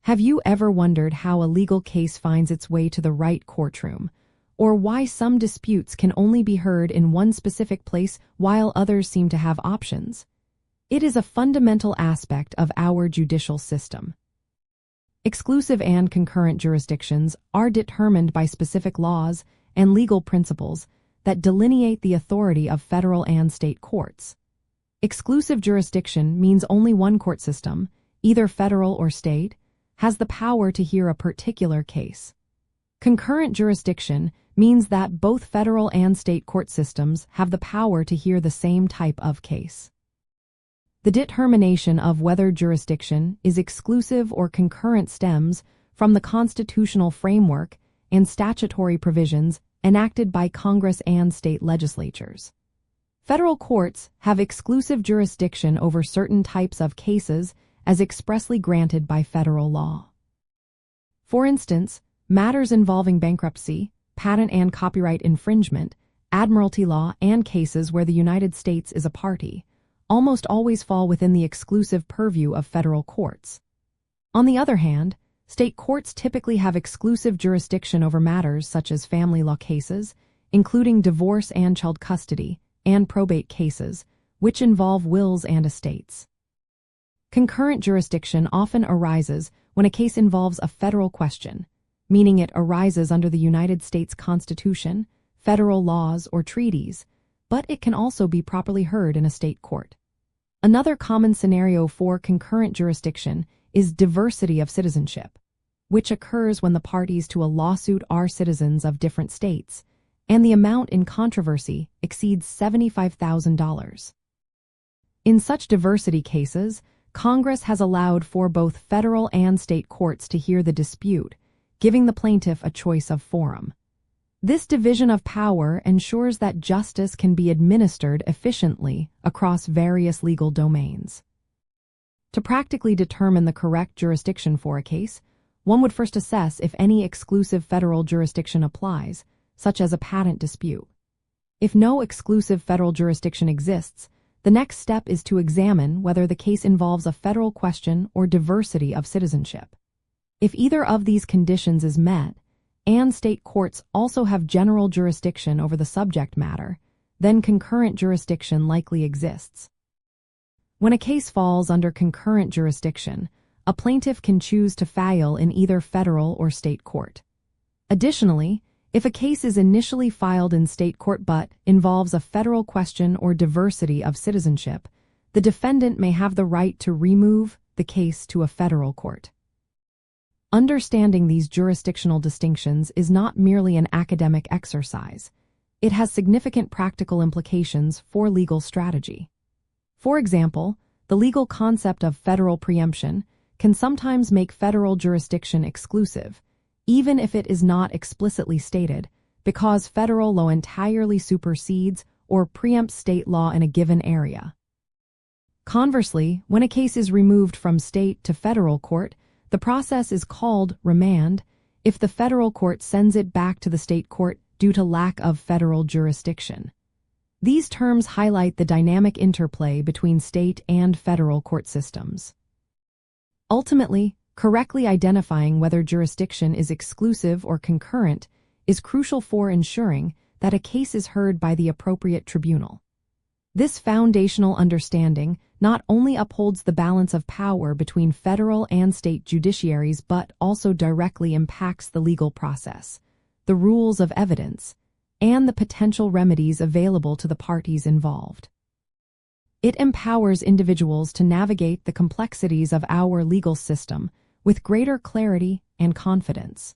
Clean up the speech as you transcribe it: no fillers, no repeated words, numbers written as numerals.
Have you ever wondered how a legal case finds its way to the right courtroom, or why some disputes can only be heard in one specific place while others seem to have options? It is a fundamental aspect of our judicial system. Exclusive and concurrent jurisdictions are determined by specific laws and legal principles that delineate the authority of federal and state courts. Exclusive jurisdiction means only one court system, either federal or state, has the power to hear a particular case. Concurrent jurisdiction means that both federal and state court systems have the power to hear the same type of case. The determination of whether jurisdiction is exclusive or concurrent stems from the constitutional framework and statutory provisions enacted by Congress and state legislatures. Federal courts have exclusive jurisdiction over certain types of cases as expressly granted by federal law. For instance, matters involving bankruptcy, patent and copyright infringement, admiralty law, and cases where the United States is a party almost always fall within the exclusive purview of federal courts. On the other hand, state courts typically have exclusive jurisdiction over matters such as family law cases, including divorce and child custody, and probate cases, which involve wills and estates. Concurrent jurisdiction often arises when a case involves a federal question, meaning it arises under the United States Constitution, federal laws, or treaties, but it can also be properly heard in a state court. Another common scenario for concurrent jurisdiction is diversity of citizenship, which occurs when the parties to a lawsuit are citizens of different states, and the amount in controversy exceeds $75,000. In such diversity cases, Congress has allowed for both federal and state courts to hear the dispute, giving the plaintiff a choice of forum. This division of power ensures that justice can be administered efficiently across various legal domains. To practically determine the correct jurisdiction for a case, one would first assess if any exclusive federal jurisdiction applies, such as a patent dispute. If no exclusive federal jurisdiction exists, the next step is to examine whether the case involves a federal question or diversity of citizenship. If either of these conditions is met, and state courts also have general jurisdiction over the subject matter, then concurrent jurisdiction likely exists. When a case falls under concurrent jurisdiction, a plaintiff can choose to file in either federal or state court. Additionally, if a case is initially filed in state court but involves a federal question or diversity of citizenship, the defendant may have the right to remove the case to a federal court. Understanding these jurisdictional distinctions is not merely an academic exercise. It has significant practical implications for legal strategy. For example, the legal concept of federal preemption can sometimes make federal jurisdiction exclusive, even if it is not explicitly stated, because federal law entirely supersedes or preempts state law in a given area. Conversely, when a case is removed from state to federal court, the process is called remand if the federal court sends it back to the state court due to lack of federal jurisdiction. These terms highlight the dynamic interplay between state and federal court systems. Ultimately, correctly identifying whether jurisdiction is exclusive or concurrent is crucial for ensuring that a case is heard by the appropriate tribunal. This foundational understanding not only upholds the balance of power between federal and state judiciaries but also directly impacts the legal process, the rules of evidence, and the potential remedies available to the parties involved. It empowers individuals to navigate the complexities of our legal system with greater clarity and confidence.